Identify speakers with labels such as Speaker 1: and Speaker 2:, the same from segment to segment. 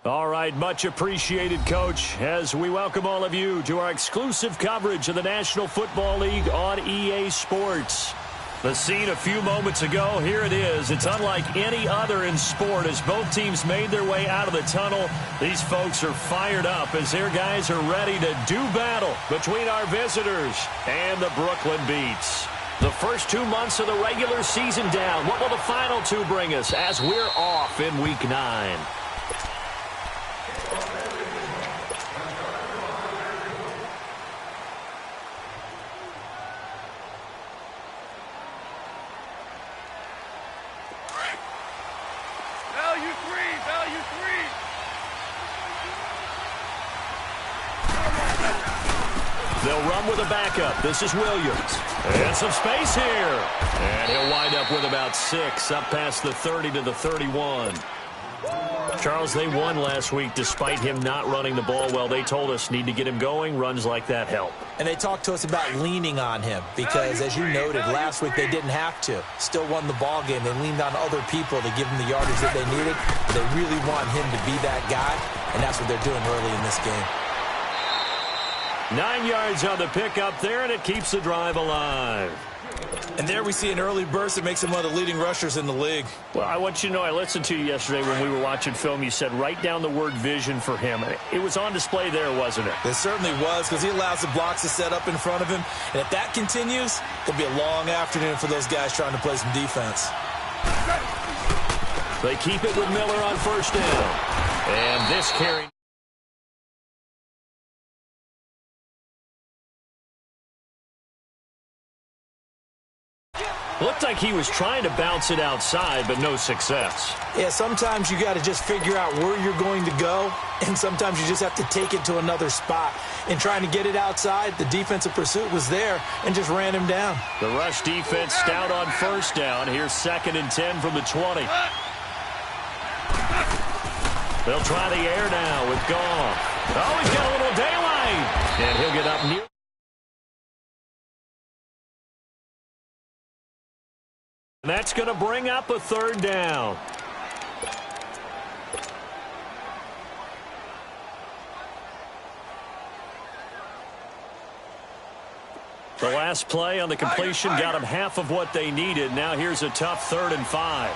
Speaker 1: All right, much appreciated, Coach, as we welcome all of you to our exclusive coverage of the National Football League on EA Sports. The scene a few moments ago, here it is. It's unlike any other in sport as both teams made their way out of the tunnel. These folks are fired up as their guys are ready to do battle between our visitors and the Brooklyn Beats. The first 2 months of the regular season down. What will the final two bring us as we're off in Week 9? They'll run with a backup. This is Williams. And some space here. And he'll wind up with about 6, up past the 30 to the 31. Charles, they won last week despite him not running the ball well. They told us need to get him going. Runs like that help. And they talked to us about leaning on him because, as you noted, last week they didn't have to. Still won the ball game. They leaned on other people to give him the yardage that they needed. But they really want him to be that guy, and that's what they're doing early in this game. 9 yards on the pickup there, and it keeps the drive alive. And there we see an early burst that makes him one of the leading rushers in the league. Well, I want you to know, I listened to you yesterday when we were watching film. You said write down the word vision for him. It was on display there, wasn't it? It certainly was, because he allows the blocks to set up in front of him. And if that continues, it'll be a long afternoon for those guys trying to play some defense. They keep it with Miller on first down. And this carry. Looked like he was trying to bounce it outside, but no success. Yeah, sometimes you got to just figure out where you're going to go, and sometimes you just have to take it to another spot. In trying to get it outside, the defensive pursuit was there and just ran him down. The rush defense stout on first down. Here's 2nd and 10 from the 20. They'll try the air now with Goff. Oh, he's got a little daylight, and he'll get up near. And that's going to bring up a 3rd down. The last play on the completion got them half of what they needed. Now here's a tough 3rd and 5.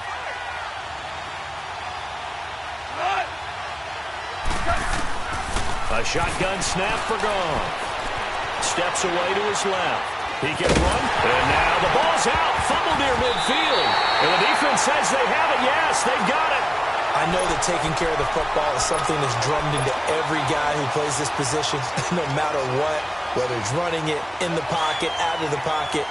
Speaker 1: A shotgun snap for Goff. Steps away to his left. He can run, and now the ball's out. Fumble near midfield. And the defense says they have it. Yes, they've got it. I know that taking care of the football is something that's drummed into every guy who plays this position, no matter what, whether it's running it, in the pocket, out of the pocket.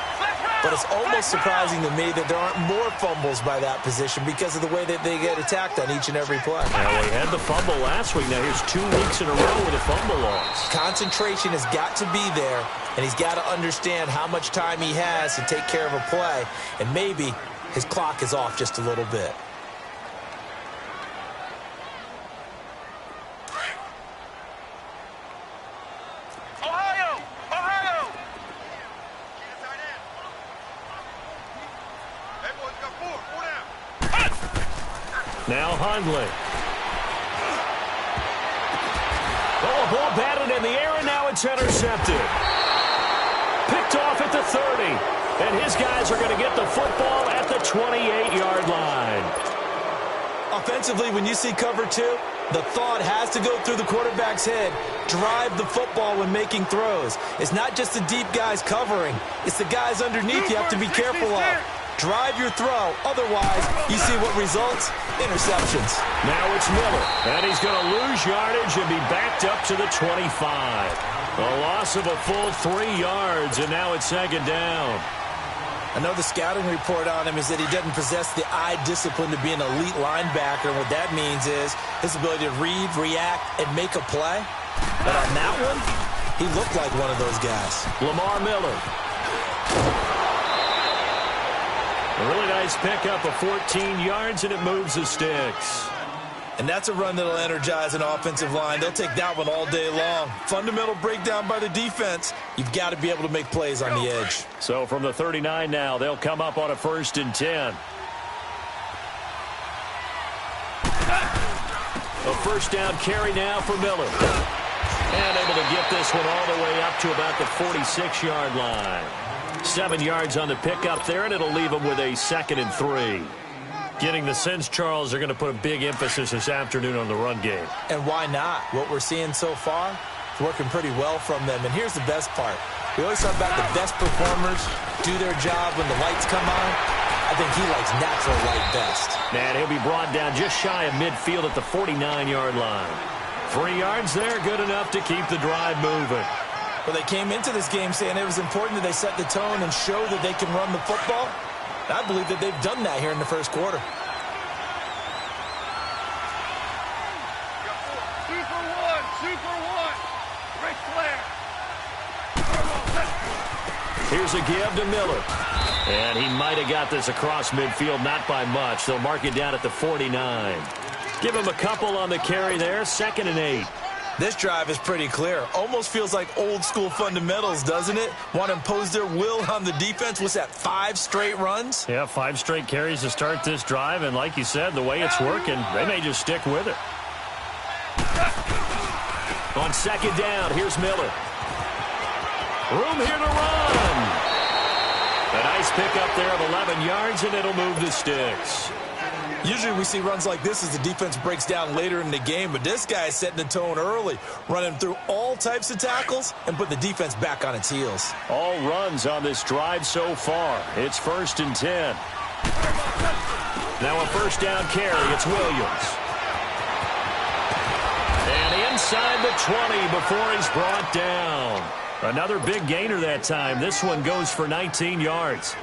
Speaker 1: But it's almost surprising to me that there aren't more fumbles by that position because of the way that they get attacked on each and every play. Well, they had the fumble last week. Now here's 2 weeks in a row with a fumble loss. Concentration has got to be there, and he's got to understand how much time he has to take care of a play, and maybe his clock is off just a little bit. Now Hundley. Oh, ball batted in the air, and now it's intercepted. Picked off at the 30. And his guys are going to get the football at the 28-yard line. Offensively, when you see cover 2, the thought has to go through the quarterback's head. Drive the football when making throws. It's not just the deep guys covering. It's the guys underneath you have to be careful of. Drive your throw. Otherwise, you see what results? Interceptions. Now it's Miller. And he's going to lose yardage and be backed up to the 25. A loss of a full 3 yards, and now it's 2nd down. I know the scouting report on him is that he doesn't possess the eye discipline to be an elite linebacker. And what that means is his ability to read, react, and make a play. But on that one, he looked like one of those guys. Lamar Miller. A really nice pickup of 14 yards, and it moves the sticks. And that's a run that'll energize an offensive line. They'll take that one all day long. Fundamental breakdown by the defense. You've got to be able to make plays on the edge. So from the 39 now, they'll come up on a 1st and 10. A first down carry now for Miller. And able to get this one all the way up to about the 46-yard line. 7 yards on the pickup there, and it'll leave them with a 2nd and 3. Getting the sense, Charles, they're going to put a big emphasis this afternoon on the run game.
Speaker 2: And why not? What we're seeing so far is working pretty well from them. And here's the best part. We always talk about the best performers do their job when the lights come on. I think he likes natural light best.
Speaker 1: And he'll be brought down just shy of midfield at the 49-yard line. 3 yards there, good enough to keep the drive moving.
Speaker 2: Well, they came into this game saying it was important that they set the tone and show that they can run the football. I believe that they've done that here in the first quarter.
Speaker 3: Super one. Ric Flair.
Speaker 1: Here's a give to Miller. And he might have got this across midfield, not by much. They'll mark it down at the 49. Give him a couple on the carry there, 2nd and 8.
Speaker 2: This drive is pretty clear. Almost feels like old-school fundamentals, doesn't it? Want to impose their will on the defense. What's that, 5 straight runs?
Speaker 1: Yeah, 5 straight carries to start this drive. And like you said, the way it's working, they may just stick with it. On 2nd down, here's Miller. Room here to run. A nice pickup there of 11 yards, and it'll move the sticks.
Speaker 2: Usually we see runs like this as the defense breaks down later in the game, but this guy is setting the tone early, running through all types of tackles and put the defense back on its heels.
Speaker 1: All runs on this drive so far. It's 1st and 10. Now a first down carry. It's Williams. And inside the 20 before he's brought down. Another big gainer that time. This one goes for 19 yards.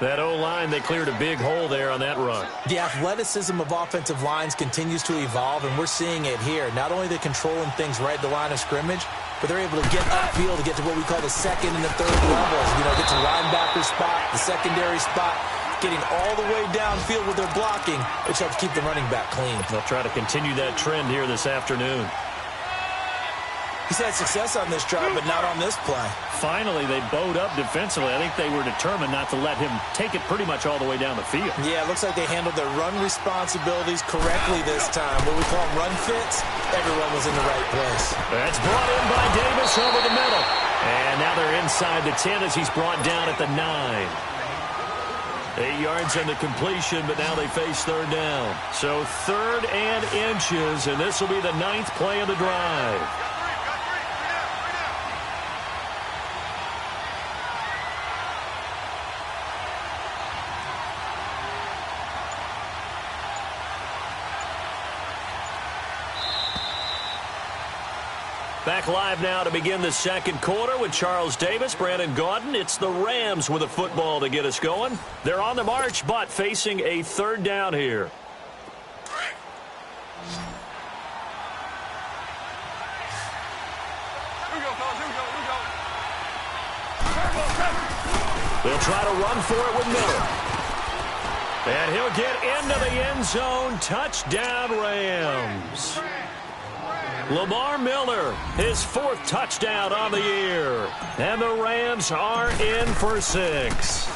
Speaker 1: That O-line, they cleared a big hole there on that run.
Speaker 2: The athleticism of offensive lines continues to evolve, and we're seeing it here. Not only are they controlling things right at the line of scrimmage, but they're able to get upfield to get to what we call the 2nd and the 3rd levels. You know, get to the linebacker spot, the secondary spot, getting all the way downfield with their blocking, which helps keep the running back clean.
Speaker 1: They'll try to continue that trend here this afternoon.
Speaker 2: He's had success on this drive, but not on this play.
Speaker 1: Finally, they bowed up defensively. I think they were determined not to let him take it pretty much all the way down the field.
Speaker 2: Yeah, it looks like they handled their run responsibilities correctly this time. What we call run fits, everyone was in the right place.
Speaker 1: That's brought in by Davis over the middle. And now they're inside the 10 as he's brought down at the 9. 8 yards on the completion, but now they face 3rd down. So 3rd and inches, and this will be the 9th play of the drive. Back live now to begin the 2nd quarter with Charles Davis, Brandon Gaudin. It's the Rams with a football to get us going. They're on the march, but facing a 3rd down here. They'll try to run for it with Miller. And he'll get into the end zone. Touchdown, Rams. Lamar Miller, his 4th touchdown on the year. And the Rams are in for 6.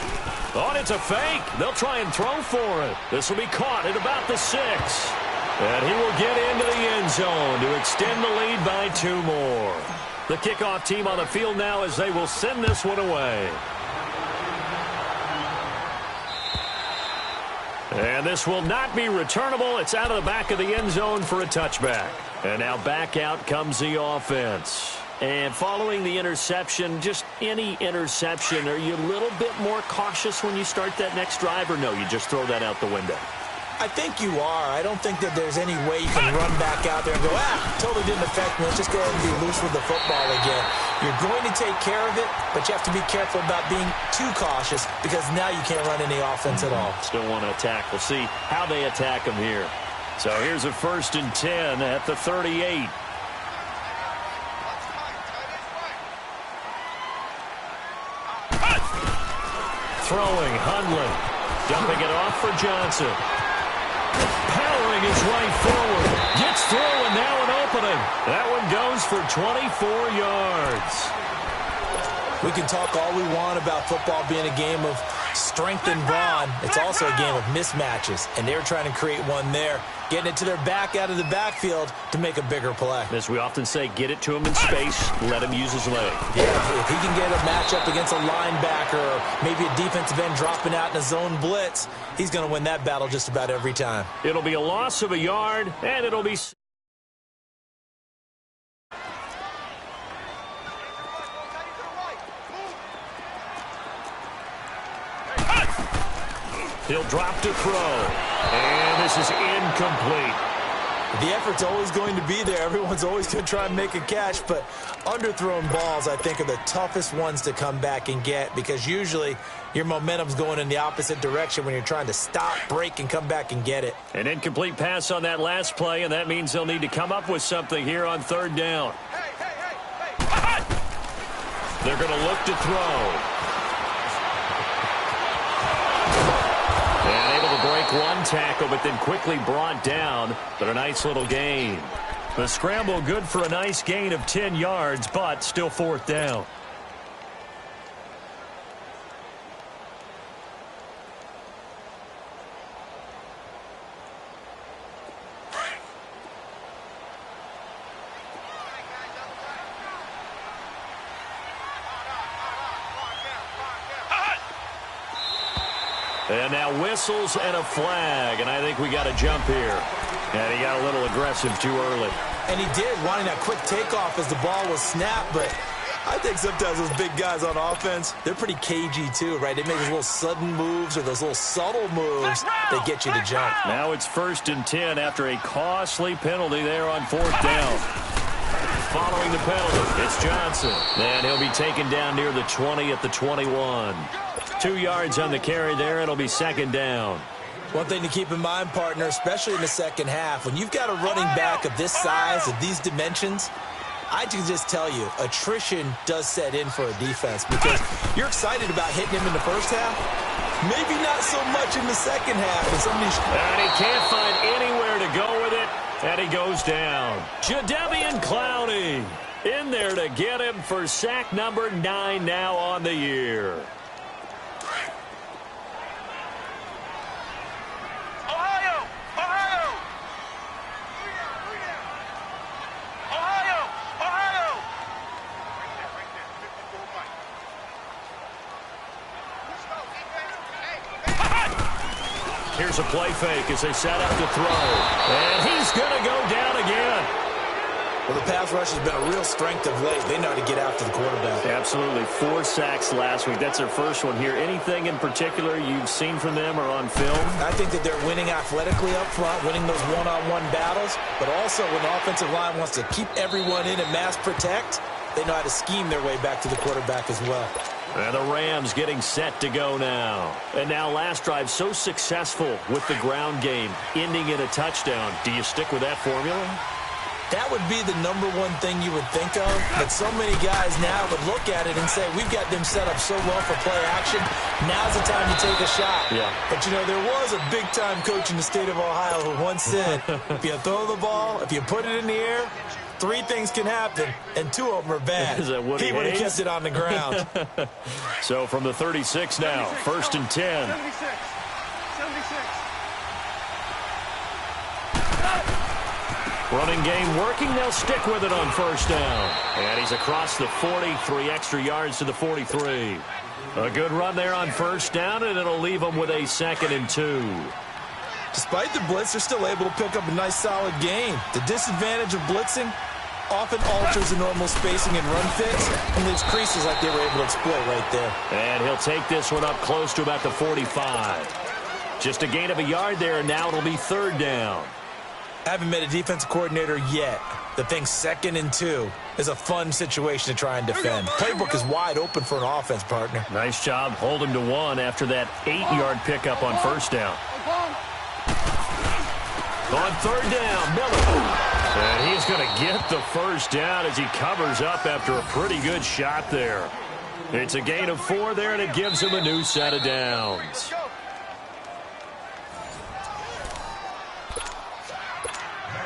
Speaker 1: Oh, and it's a fake. They'll try and throw for it. This will be caught at about the 6. And he will get into the end zone to extend the lead by 2 more. The kickoff team on the field now as they will send this one away. And this will not be returnable. It's out of the back of the end zone for a touchback. And now back out comes the offense. And following the interception, just any interception, are you a little bit more cautious when you start that next drive, or no, you just throw that out the window?
Speaker 2: I think you are. I don't think that there's any way you can run back out there and go, totally didn't affect me. Let's just go ahead and be loose with the football again. You're going to take care of it, but you have to be careful about being too cautious because now you can't run any offense at all.
Speaker 1: Still want to attack. We'll see how they attack them here. So here's a 1st and 10 at the 38. Throwing, Hundley. Dumping it off for Johnson. Powering his way forward. Gets through, and now an opening. That one goes for 24 yards.
Speaker 2: We can talk all we want about football being a game of strength and brawn. It's also a game of mismatches, and they were trying to create one there, getting it to their back out of the backfield to make a bigger play.
Speaker 1: As we often say, get it to him in space, let him use his leg.
Speaker 2: Yeah, if he can get a matchup against a linebacker or maybe a defensive end dropping out in a zone blitz, he's going to win that battle just about every time.
Speaker 1: It'll be a loss of a yard, and it'll be... He'll drop to throw, and this is incomplete.
Speaker 2: The effort's always going to be there. Everyone's always going to try and make a catch, but underthrown balls, I think, are the toughest ones to come back and get because usually your momentum's going in the opposite direction when you're trying to stop, break, and come back and get it.
Speaker 1: An incomplete pass on that last play, and that means they'll need to come up with something here on third down. They're going to look to throw. And able to break one tackle, but then quickly brought down. But a nice little gain. The scramble good for a nice gain of 10 yards, but still fourth down. And now whistles and a flag, and I think we got a jump here. And he got a little aggressive too early.
Speaker 2: And he did, wanting that quick takeoff as the ball was snapped, but I think sometimes those big guys on offense, they're pretty cagey too, right? They make those little sudden moves or those little subtle moves that get you to jump.
Speaker 1: Now it's 1st and 10 after a costly penalty there on fourth down. Following the penalty, it's Johnson. And he'll be taken down near the 20 at the 21. 2 yards on the carry there. It'll be second down.
Speaker 2: One thing to keep in mind, partner, especially in the second half, when you've got a running back of this size, of these dimensions, I can just tell you, attrition does set in for a defense because you're excited about hitting him in the first half. Maybe not so much in the second half.
Speaker 1: And he can't find anywhere to go with it, and he goes down. Jadeveon Clowney in there to get him for sack number 9 now on the year. Here's a play fake as they set up to throw. And he's going to go down again.
Speaker 2: Well, the pass rush has been a real strength of late. They know how to get after the quarterback.
Speaker 1: Absolutely. 4 sacks last week. That's their first one here. Anything in particular you've seen from them or on film?
Speaker 2: I think that they're winning athletically up front, winning those one-on-one battles. But also when the offensive line wants to keep everyone in and mass protect, they know how to scheme their way back to the quarterback as well.
Speaker 1: And the Rams getting set to go now. And now last drive so successful with the ground game, ending in a touchdown. Do you stick with that formula?
Speaker 2: That would be the number one thing you would think of. But so many guys now would look at it and say, we've got them set up so well for play action. Now's the time to take a shot.
Speaker 1: Yeah.
Speaker 2: But, you know, there was a big-time coach in the state of Ohio who once said, if you throw the ball, if you put it in the air, 3 things can happen, and 2 of them are bad.
Speaker 1: Is that Woody
Speaker 2: He would have
Speaker 1: Hayes?
Speaker 2: kept it on the ground.
Speaker 1: So from the 36 now, 1st and 10.
Speaker 3: 76.
Speaker 1: Running game working. They'll stick with it on first down. And he's across the 40, 3 extra yards to the 43. A good run there on first down, and it'll leave them with a 2nd and 2.
Speaker 2: Despite the blitz, they're still able to pick up a nice, solid gain. The disadvantage of blitzing often alters the normal spacing and run fits, and leaves creases like they were able to exploit right there.
Speaker 1: And he'll take this one up close to about the 45. Just a gain of a yard there, and now it'll be 3rd down.
Speaker 2: I haven't met a defensive coordinator yet that thinks 2nd and 2 is a fun situation to try and defend. Playbook is wide open for an offense, partner.
Speaker 1: Nice job. Hold him to 1 after that 8-yard pickup on first down. On 3rd down, Miller. And he's going to get the first down as he covers up after a pretty good shot there. It's a gain of 4 there, and it gives him a new set of downs.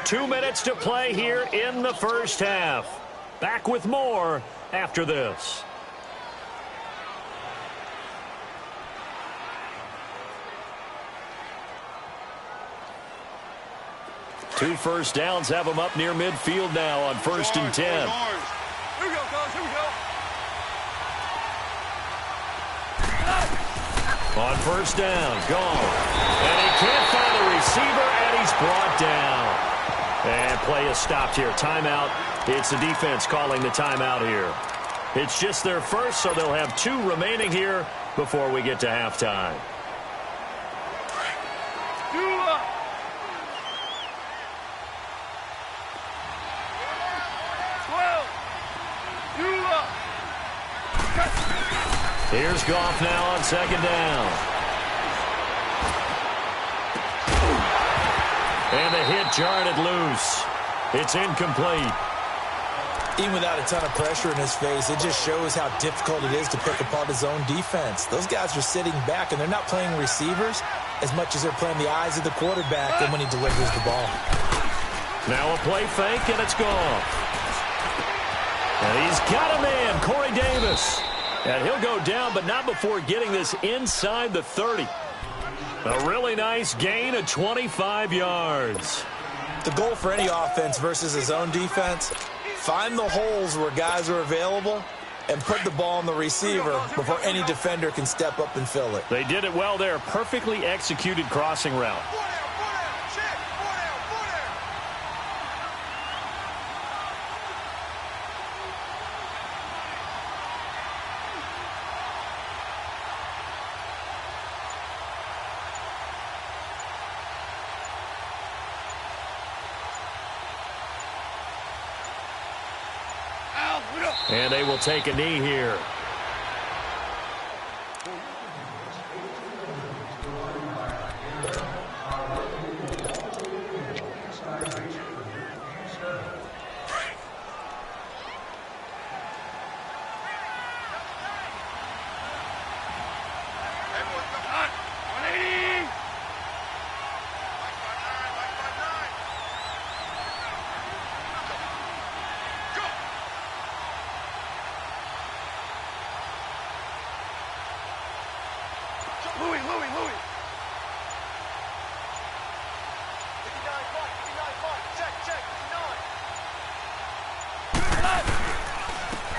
Speaker 1: Two minutes to play here in the first half. Back with more after this. 2 first downs have them up near midfield now on 1st and 10.
Speaker 3: Here we go, guys. Here we go.
Speaker 1: On 1st down, gone. And he can't find the receiver, and he's brought down. And play is stopped here. Timeout. It's the defense calling the timeout here. It's just their first, so they'll have 2 remaining here before we get to halftime.
Speaker 3: 12.
Speaker 1: Here's Goff now on 2nd down. And the hit jarred it loose. It's incomplete.
Speaker 2: Even without a ton of pressure in his face, it just shows how difficult it is to pick apart his own defense. Those guys are sitting back, and they're not playing receivers as much as they're playing the eyes of the quarterback and when he delivers the ball.
Speaker 1: Now a play fake, and it's gone. And he's got a man, Corey Davis. And he'll go down, but not before getting this inside the 30. A really nice gain of 25 yards.
Speaker 2: The goal for any offense versus his own defense, find the holes where guys are available and put the ball on the receiver before any defender can step up and fill it.
Speaker 1: They did it well there. Perfectly executed crossing route. And they will take a knee here.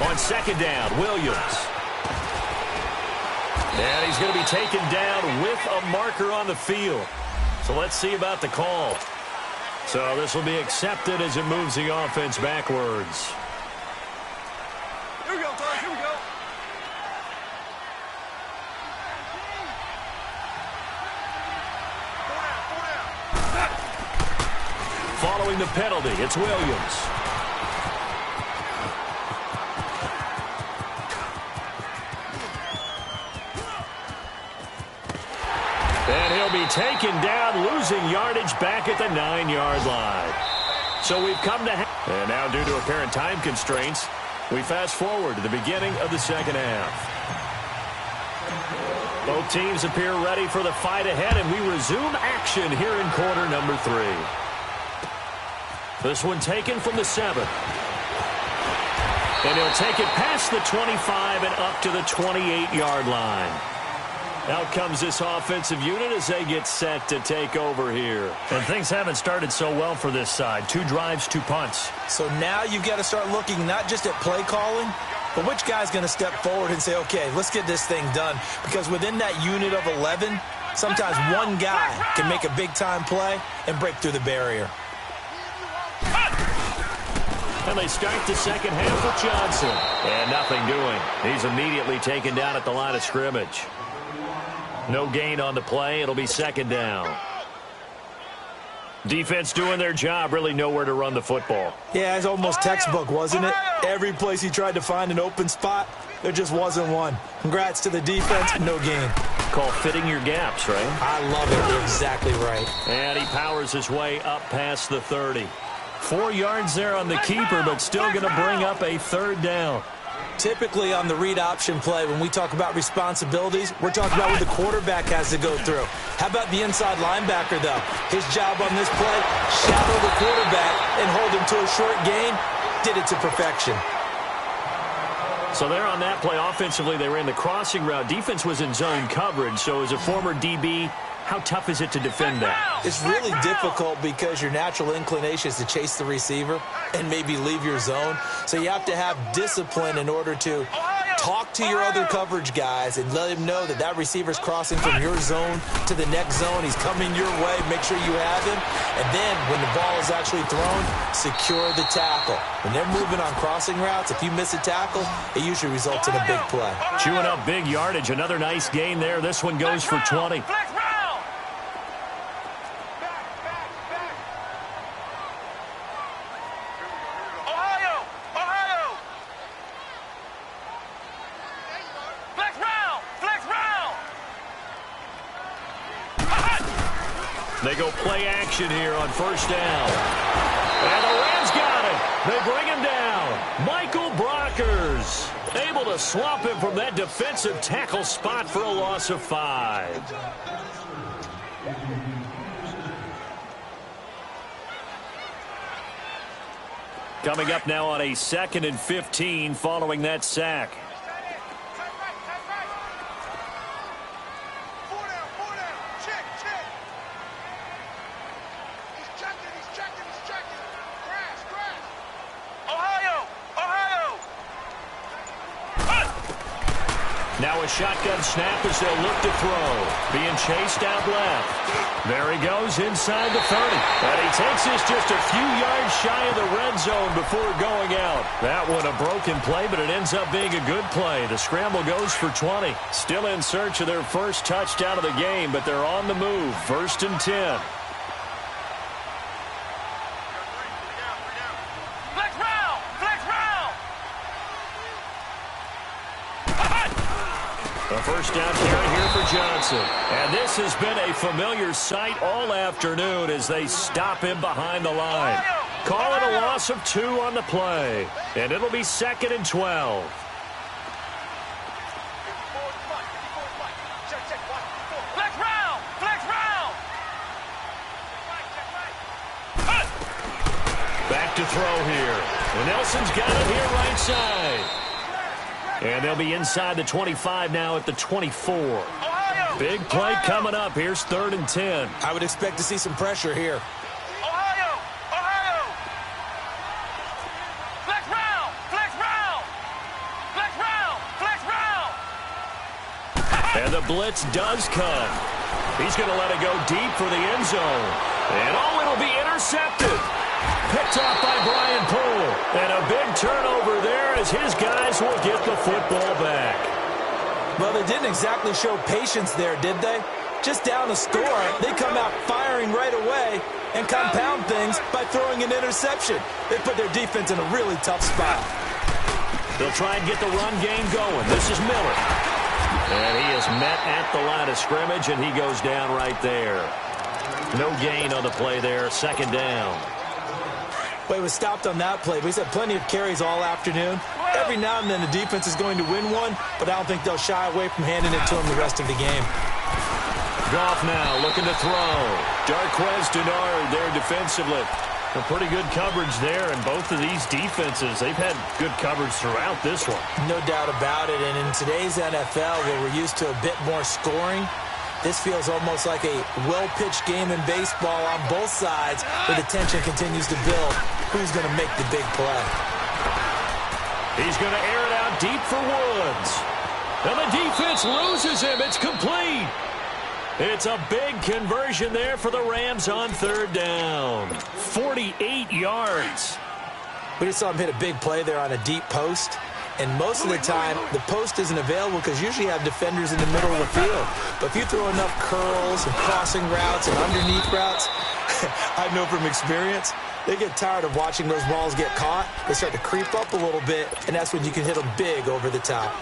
Speaker 1: On 2nd down, Williams. And he's going to be taken down with a marker on the field. So let's see about the call. So this will be accepted as it moves the offense backwards.
Speaker 3: Here we go, guys. Here we go.
Speaker 1: Following the penalty, it's Williams. And he'll be taken down, losing yardage back at the 9-yard line. So we've come to... And now, due to apparent time constraints, we fast forward to the beginning of the 2nd half. Both teams appear ready for the fight ahead, and we resume action here in quarter number 3. This one taken from the 7. And he'll take it past the 25 and up to the 28-yard line. Out comes this offensive unit as they get set to take over here. And things haven't started so well for this side. 2 drives, 2 punts.
Speaker 2: So now you've got to start looking not just at play calling, but which guy's going to step forward and say, okay, let's get this thing done. Because within that unit of 11, sometimes one guy can make a big-time play and break through the barrier.
Speaker 1: And they start the 2nd half with Johnson. And nothing doing. He's immediately taken down at the line of scrimmage. No gain on the play. It'll be 2nd down. Defense doing their job. Really nowhere to run the football.
Speaker 2: Yeah, it's almost textbook, wasn't it? Every place he tried to find an open spot, there just wasn't one. Congrats to the defense. No gain.
Speaker 1: Call fitting your gaps, right?
Speaker 2: I love it. You're exactly right.
Speaker 1: And he powers his way up past the 30. 4 yards there on the keeper, but still going to bring up a 3rd down.
Speaker 2: Typically on the read option play, when we talk about responsibilities, we're talking about what the quarterback has to go through. How about the inside linebacker, though? His job on this play, shadow the quarterback and hold him to a short gain. Did it to perfection.
Speaker 1: So there on that play, offensively, they ran the crossing route. Defense was in zone coverage, so as a former DB, How tough is it to defend that?
Speaker 2: It's really difficult because your natural inclination is to chase the receiver and maybe leave your zone. So you have to have discipline in order to talk to your other coverage guys and let him know that that receiver's crossing from your zone to the next zone. He's coming your way. Make sure you have him. And then when the ball is actually thrown, secure the tackle. When they're moving on crossing routes, if you miss a tackle, it usually results in a big play.
Speaker 1: Chewing up big yardage. Another nice gain there. This one goes for 20. They go play action here on first down. And the Rams got it. They bring him down. Michael Brockers able to swamp him from that defensive tackle spot for a loss of 5. Coming up now on a 2nd and 15 following that sack. Now a shotgun snap as they'll look to throw. Being chased out left. There he goes inside the 30. And he takes this just a few yards shy of the red zone before going out. That one a broken play, but it ends up being a good play. The scramble goes for 20. Still in search of their first touchdown of the game, but they're on the move. 1st and 10. A first down carry here for Johnson. And this has been a familiar sight all afternoon as they stop him behind the line. Call it a loss of 2 on the play. And it'll be 2nd and 12. Back to throw here. And Nelson's got it here right side. And they'll be inside the 25 now at the 24. Big play coming up. Here's 3rd and 10.
Speaker 2: I would expect to see some pressure here.
Speaker 1: And the blitz does come. He's going to let it go deep for the end zone. And oh, it'll be intercepted. Picked off by Brian Poole. And a big turnover there as his guys will get the football back.
Speaker 2: Well, they didn't exactly show patience there, did they? Just down a score, they come out firing right away and compound things by throwing an interception. They put their defense in a really tough spot.
Speaker 1: They'll try and get the run game going. This is Miller. And he is met at the line of scrimmage, and he goes down right there. No gain on the play there. 2nd down.
Speaker 2: Well, he was stopped on that play, but he's had plenty of carries all afternoon. Every now and then the defense is going to win one, but I don't think they'll shy away from handing it to him the rest of the game.
Speaker 1: Goff now looking to throw. Darquez Denard there defensively. A pretty good coverage there, and both of these defenses, they've had good coverage throughout this one.
Speaker 2: No doubt about it, and in today's NFL, where we're used to a bit more scoring, this feels almost like a well-pitched game in baseball on both sides where the tension continues to build. Who's going to make the big play?
Speaker 1: He's going to air it out deep for Woods. And the defense loses him. It's complete. It's a big conversion there for the Rams on 3rd down. 48 yards.
Speaker 2: We just saw him hit a big play there on a deep post. And most of the time, the post isn't available because usually you have defenders in the middle of the field. But if you throw enough curls and crossing routes and underneath routes, I know from experience, they get tired of watching those balls get caught. They start to creep up a little bit, and that's when you can hit them big over the top.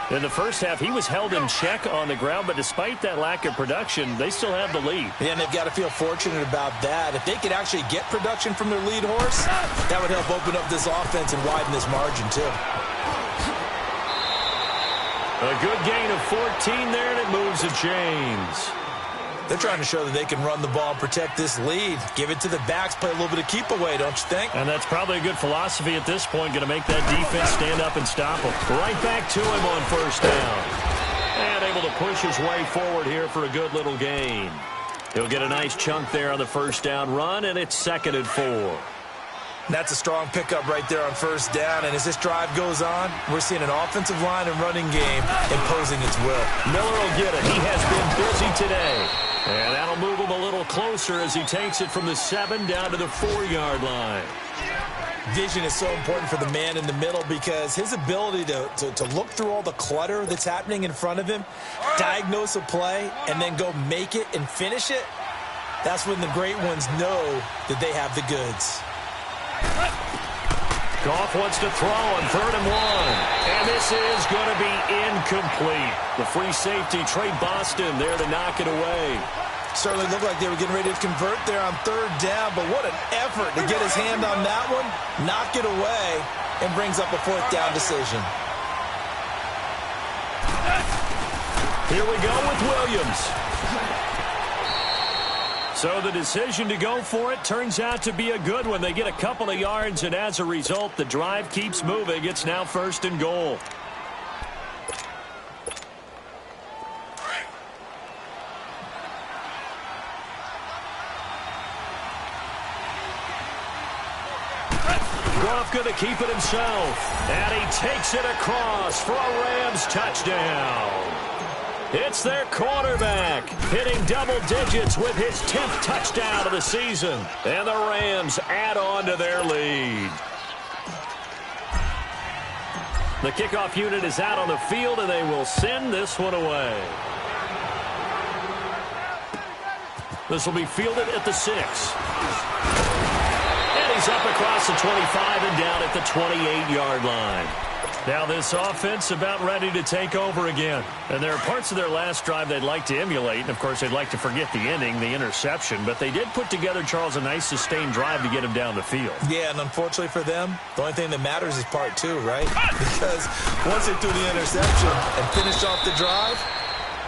Speaker 1: In the first half, he was held in check on the ground, but despite that lack of production, they still have the lead.
Speaker 2: Yeah, and they've got to feel fortunate about that. If they could actually get production from their lead horse, that would help open up this offense and widen this margin, too.
Speaker 1: A good gain of 14 there, and it moves the chains.
Speaker 2: They're trying to show that they can run the ball and protect this lead. Give it to the backs, play a little bit of keep away, don't you think?
Speaker 1: And that's probably a good philosophy at this point, going to make that defense stand up and stop them. Right back to him on 1st down. And able to push his way forward here for a good little gain. He'll get a nice chunk there on the first down run, and it's 2nd and 4.
Speaker 2: That's a strong pickup right there on first down, and as this drive goes on, we're seeing an offensive line and running game imposing its will.
Speaker 1: Miller will get it. He has been busy today. And that'll move him a little closer as he takes it from the 7 down to the 4-yard line.
Speaker 2: Vision is so important for the man in the middle because his ability to look through all the clutter that's happening in front of him, diagnose a play, and then go make it and finish it, that's when the great ones know that they have the goods.
Speaker 1: Goff wants to throw on 3rd and 1. And this is going to be incomplete. The free safety, Trey Boston, there to knock it away.
Speaker 2: Certainly looked like they were getting ready to convert there on 3rd down, but what an effort to get his hand on that one, knock it away, and brings up a 4th down decision.
Speaker 1: Here we go with Williams. So the decision to go for it turns out to be a good one. They get a couple of yards, and as a result, the drive keeps moving. It's now 1st and goal. Goff going to keep it himself, and he takes it across for a Rams touchdown. It's their quarterback hitting double digits with his 10th touchdown of the season. And the Rams add on to their lead. The kickoff unit is out on the field, and they will send this one away. This will be fielded at the 6. And he's up across the 25 and down at the 28-yard line. Now this offense about ready to take over again. And there are parts of their last drive they'd like to emulate. And, of course, they'd like to forget the inning, the interception. But they did put together, Charles, a nice sustained drive to get him down the field.
Speaker 2: Yeah, and unfortunately for them, the only thing that matters is part 2, right? Because once they threw the interception and finished off the drive,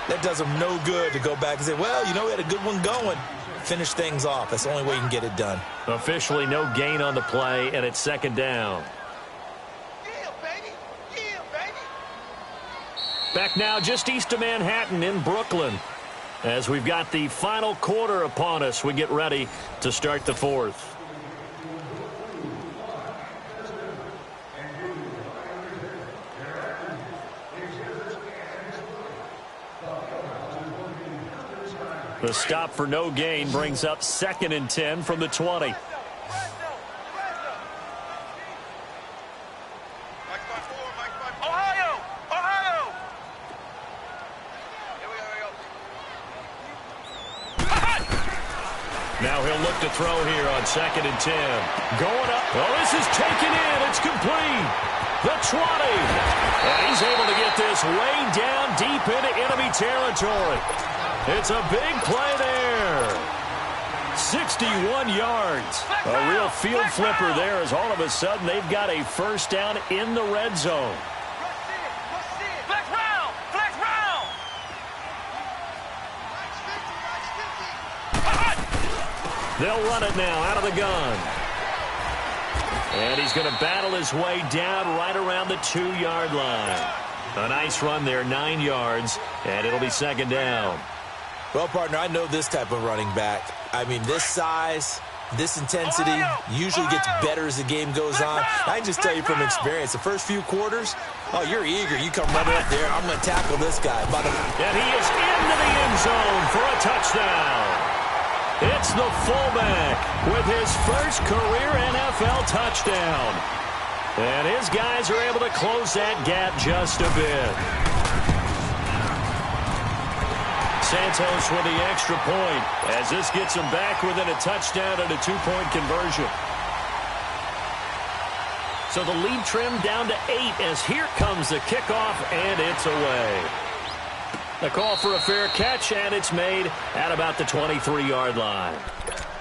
Speaker 2: that does them no good to go back and say, well, you know, we had a good one going. Finish things off. That's the only way you can get it done.
Speaker 1: Officially no gain on the play, and it's 2nd down. Back now just east of Manhattan in Brooklyn. As we've got the final quarter upon us, we get ready to start the 4th. The stop for no gain brings up 2nd and 10 from the 20. Now he'll look to throw here on 2nd and 10. Going up. Well, this is taken in. It's complete. The 20. And he's able to get this way down deep into enemy territory. It's a big play there. 61 yards. A real field flipper there as all of a sudden they've got a 1st down in the red zone. They'll run it now out of the gun. And he's going to battle his way down right around the 2-yard line. A nice run there, 9 yards, and it'll be 2nd down.
Speaker 2: Well, partner, I know this type of running back. I mean, this size, this intensity usually gets better as the game goes on. I can just tell you from experience, the first few quarters, oh, you're eager. You come running up there. I'm going to tackle this guy.
Speaker 1: And he is into the end zone for a touchdown. It's the fullback with his first career NFL touchdown. And his guys are able to close that gap just a bit. Santos with the extra point as this gets him back within a touchdown and a 2-point conversion. So the lead trimmed down to 8 as here comes the kickoff, and it's away. A call for a fair catch, and it's made at about the 23-yard line.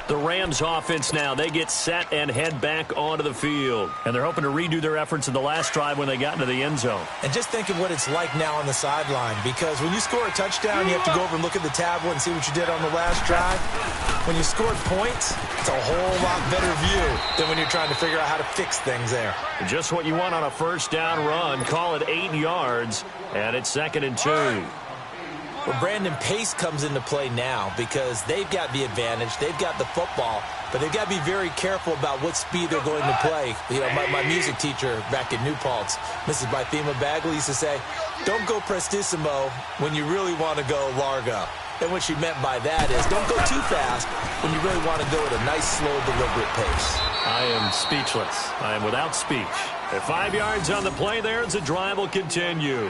Speaker 1: The Rams offense now, they get set and head back onto the field. And they're hoping to redo their efforts in the last drive when they got into the end zone.
Speaker 2: And just think of what it's like now on the sideline, because when you score a touchdown, you have to go over and look at the tablet and see what you did on the last drive. When you scored points, it's a whole lot better view than when you're trying to figure out how to fix things there.
Speaker 1: Just what you want on a 1st down run. Call it 8 yards, and it's 2nd and 2.
Speaker 2: Well, Brandon, pace comes into play now because they've got the advantage. They've got the football, but they've got to be very careful about what speed they're going to play. You know, my music teacher back in New Paltz, Mrs. Bythema Bagley, used to say, don't go prestissimo when you really want to go largo. And what she meant by that is don't go too fast when you really want to go at a nice, slow, deliberate pace.
Speaker 1: I am speechless. I am without speech. At 5 yards on the play there, the drive will continue.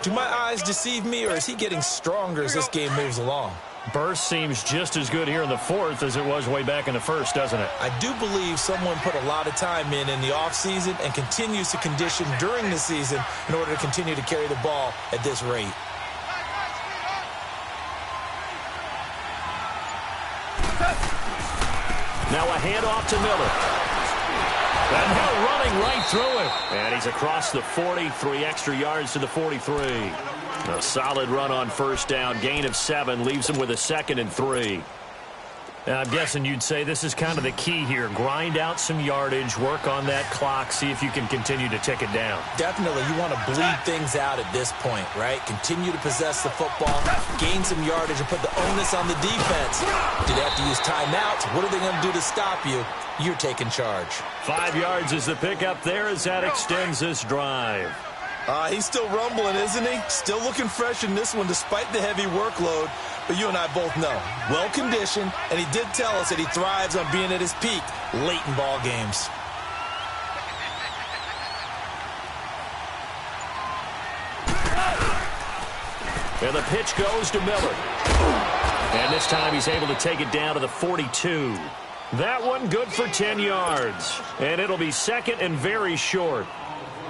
Speaker 2: Do my eyes deceive me, or is he getting stronger as this game moves along?
Speaker 1: Burst seems just as good here in the fourth as it was way back in the first, doesn't it?
Speaker 2: I do believe someone put a lot of time in the offseason and continues to condition during the season in order to continue to carry the ball at this rate.
Speaker 1: Now a handoff to Miller. And now running right through it. And he's across the 40, 3 extra yards to the 43. A solid run on first down. Gain of 7 leaves him with a 2nd and 3. Now, I'm guessing you'd say this is kind of the key here. Grind out some yardage, work on that clock, see if you can continue to tick it down.
Speaker 2: Definitely. You want to bleed things out at this point, right? Continue to possess the football, gain some yardage, and put the onus on the defense. Do they have to use timeouts? What are they going to do to stop you? You're taking charge.
Speaker 1: 5 yards is the pickup there as that extends this drive.
Speaker 2: He's still rumbling, isn't he? Still looking fresh in this one despite the heavy workload. But you and I both know, well-conditioned, and he did tell us that he thrives on being at his peak late in ball games.
Speaker 1: And the pitch goes to Miller. And this time he's able to take it down to the 42. That one good for 10 yards. And it'll be 2nd and very short.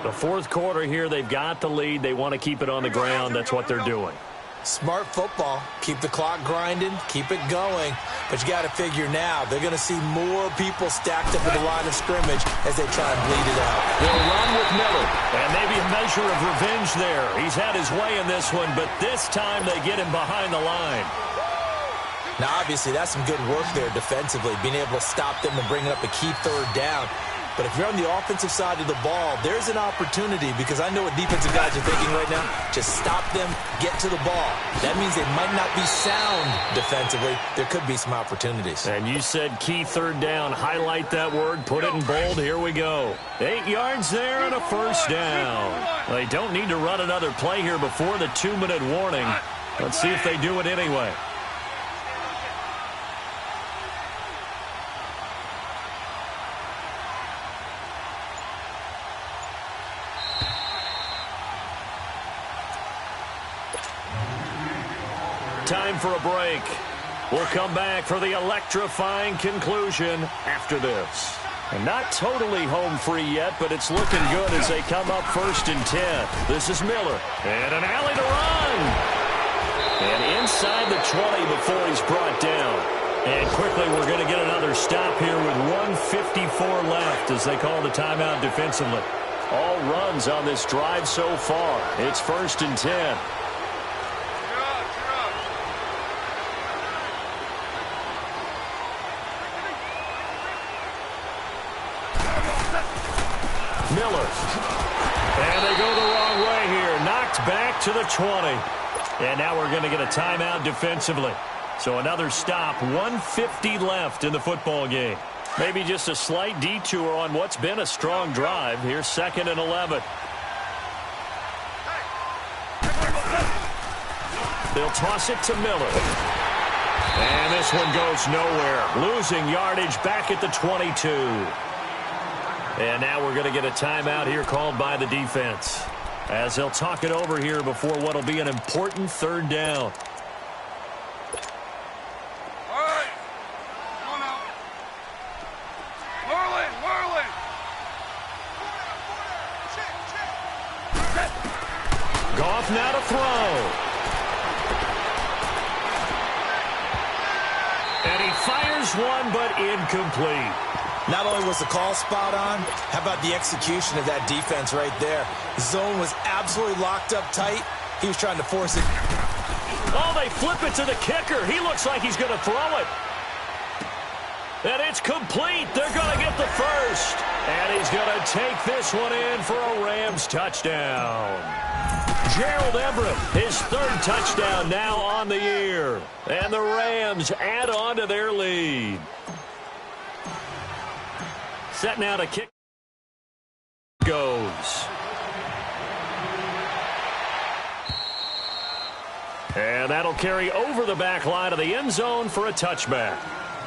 Speaker 1: The fourth quarter here, they've got the lead. They want to keep it on the ground. That's what they're doing.
Speaker 2: Smart football. Keep the clock grinding. Keep it going. But you got to figure now, they're going to see more people stacked up at the line of scrimmage as they try and bleed it out.
Speaker 1: They'll run with Miller. And maybe a measure of revenge there. He's had his way in this one, but this time they get him behind the line.
Speaker 2: Now, obviously, that's some good work there defensively, being able to stop them and bringing up a key third down. But if you're on the offensive side of the ball, there's an opportunity because I know what defensive guys are thinking right now. Just stop them, get to the ball. That means they might not be sound defensively. There could be some opportunities.
Speaker 1: And you said key third down. Highlight that word. Put it in bold. Here we go. 8 yards there and a first down. They don't need to run another play here before the 2-minute warning. Let's see if they do it anyway. Time for a break. We'll come back for the electrifying conclusion after this. And not totally home free yet, but it's looking good as they come up 1st and 10. This is Miller. And an alley to run. And inside the 20 before he's brought down. And quickly we're going to get another stop here with 1:54 left as they call the timeout defensively. All runs on this drive so far. It's 1st and 10. Miller. And they go the wrong way here. Knocked back to the 20. And now we're going to get a timeout defensively. So another stop. 1:50 left in the football game. Maybe just a slight detour on what's been a strong drive. Here's 2nd and 11. They'll toss it to Miller. And this one goes nowhere. Losing yardage back at the 22. And now we're going to get a timeout here called by the defense as they'll talk it over here before what will be an important 3rd down.
Speaker 3: All right. Come on now. Whirling.
Speaker 1: Goff now to throw. And he fires one, but incomplete.
Speaker 2: Not only was the call spot on, how about the execution of that defense right there? The zone was absolutely locked up tight. He was trying to force it.
Speaker 1: Oh, they flip it to the kicker. He looks like he's going to throw it. And it's complete. They're going to get the first. And he's going to take this one in for a Rams touchdown. Gerald Everett, his third touchdown now on the year. And the Rams add on to their lead. Set now to kick. Goes. And that'll carry over the back line of the end zone for a touchback.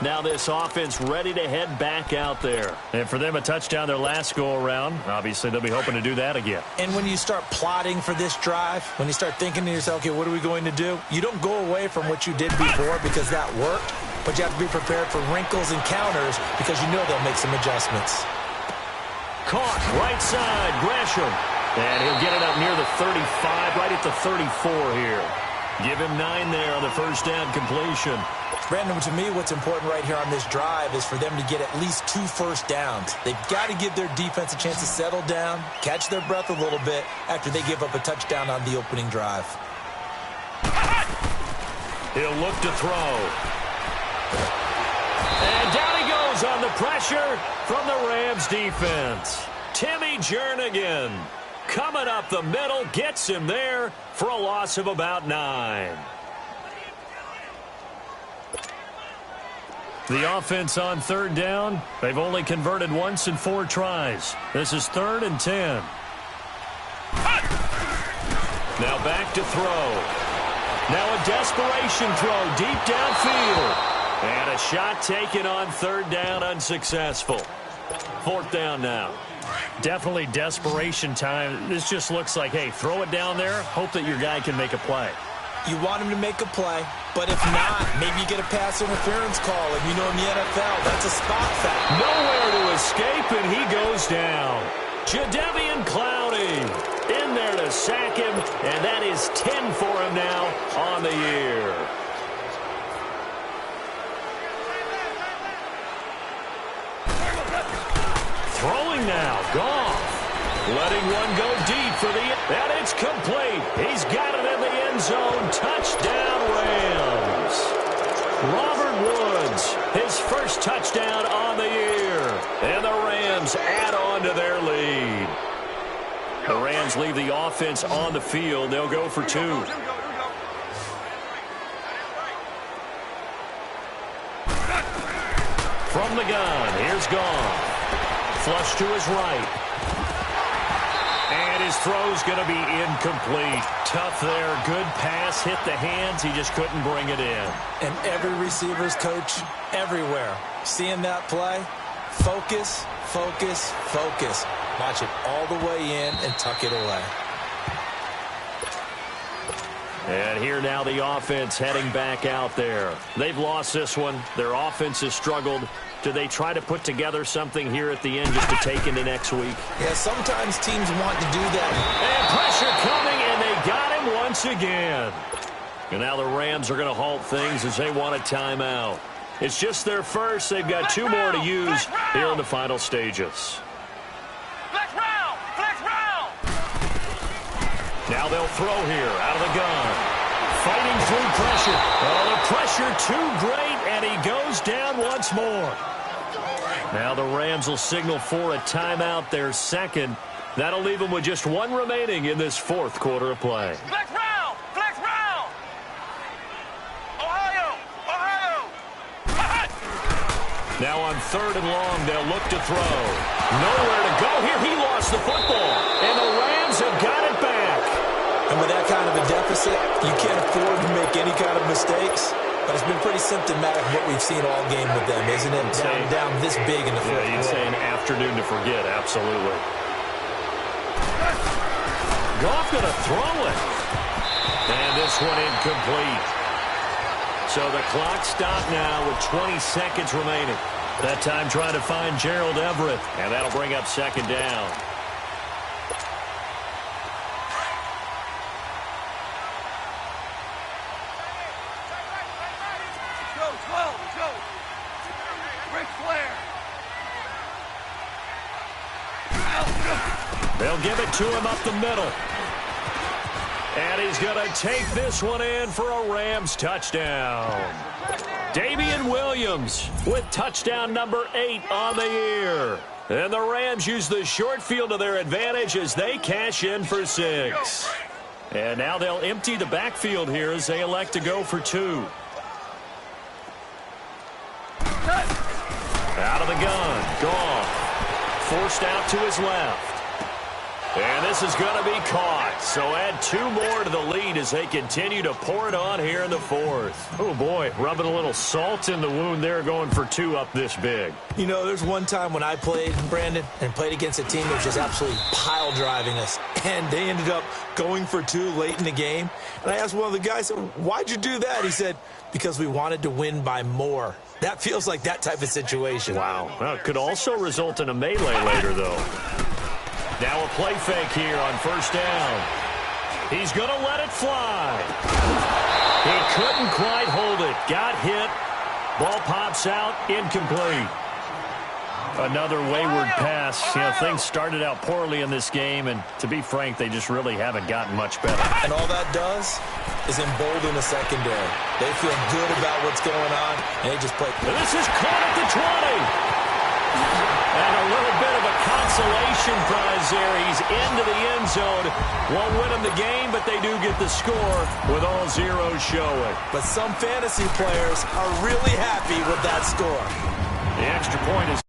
Speaker 1: Now this offense ready to head back out there. And for them, a touchdown their last go-around. Obviously, they'll be hoping to do that again.
Speaker 2: And when you start plotting for this drive, when you start thinking to yourself, okay, what are we going to do? You don't go away from what you did before because that worked, but you have to be prepared for wrinkles and counters because you know they'll make some adjustments.
Speaker 1: Caught, right side, Gresham. And he'll get it up near the 35, right at the 34 here. Give him 9 there on the first down completion.
Speaker 2: Brandon, to me, what's important right here on this drive is for them to get at least 2 first downs. They've got to give their defense a chance to settle down, catch their breath a little bit after they give up a touchdown on the opening drive.
Speaker 1: He'll look to throw. And down he goes on the pressure from the Rams defense. Timmy Jernigan coming up the middle, gets him there for a loss of about 9. The offense on third down, they've only converted once in 4 tries. This is 3rd and 10. Now back to throw. Now a desperation throw deep downfield. And a shot taken on 3rd down, unsuccessful. 4th down now. Definitely desperation time. This just looks like, hey, throw it down there, hope that your guy can make a play.
Speaker 2: You want him to make a play, but if not, maybe you get a pass interference call. And you know in the NFL, that's a spot foul.
Speaker 1: Nowhere to escape, and he goes down. Jadeveon Clowney in there to sack him, and that is 10 for him now on the year. Throwing now, Goff. Letting one go deep for the, and it's complete. He's got it in the end zone. Touchdown, Rams. Robert Woods, his first touchdown on the year. And the Rams add on to their lead. The Rams leave the offense on the field. They'll go for 2. From the gun, here's Goff. Flush to his right. And his throw's going to be incomplete. Tough there. Good pass. Hit the hands. He just couldn't bring it in.
Speaker 2: And every receiver's coach everywhere. Seeing that play, focus, focus, focus. Watch it all the way in and tuck it away.
Speaker 1: And here now the offense heading back out there. They've lost this one. Their offense has struggled. Do they try to put together something here at the end just to take into next week?
Speaker 2: Yeah, sometimes teams want to do that.
Speaker 1: And pressure coming, and they got him once again. And now the Rams are going to halt things as they want a timeout. It's just their first. They've got 2 more to use here in the final stages. Now they'll throw here out of the gun. Fighting through pressure. Oh, the pressure too great, and he goes down once more. Now the Rams will signal for a timeout, their second. That'll leave them with just 1 remaining in this 4th quarter of play.
Speaker 3: Flex round! Flex round! Ohio!
Speaker 1: Now on 3rd and long, they'll look to throw. Nowhere to go here. He lost the football, and the Rams have got it back.
Speaker 2: And with that kind of a deficit, you can't afford to make any kind of mistakes. But it's been pretty symptomatic of what we've seen all game with them, isn't it? Down this big in the 4th quarter.
Speaker 1: Yeah, you'd say an afternoon to forget, absolutely. Goff going to throw it. And this one incomplete. So the clock stopped now with 20 seconds remaining. That time trying to find Gerald Everett. And that'll bring up 2nd down. They'll give it to him up the middle. And he's going to take this one in for a Rams touchdown. Damian Williams with touchdown number 8 on the year. And the Rams use the short field to their advantage as they cash in for 6. And now they'll empty the backfield here as they elect to go for 2. Out of the gun. Goff. Forced out to his left. And this is going to be caught. So add 2 more to the lead as they continue to pour it on here in the 4th. Oh, boy, rubbing a little salt in the wound there, going for 2 up this big.
Speaker 2: You know, there's one time when I played, Brandon, and played against a team that was just absolutely pile driving us. And they ended up going for 2 late in the game. And I asked one of the guys, why'd you do that? He said, because we wanted to win by more. That feels like that type of situation.
Speaker 1: Wow. Well, it could also result in a melee later, though. Now a play fake here on first down. He's going to let it fly. He couldn't quite hold it. Got hit. Ball pops out. Incomplete. Another wayward pass. You know, things started out poorly in this game, and to be frank, they just really haven't gotten much better.
Speaker 2: And all that does is embolden the secondary. They feel good about what's going on, and they just play.
Speaker 1: And this is caught at the 20. And a little bit of a consolation prize there. He's into the end zone. Won't win them the game, but they do get the score with all zeros showing.
Speaker 2: But some fantasy players are really happy with that score.
Speaker 1: The extra point is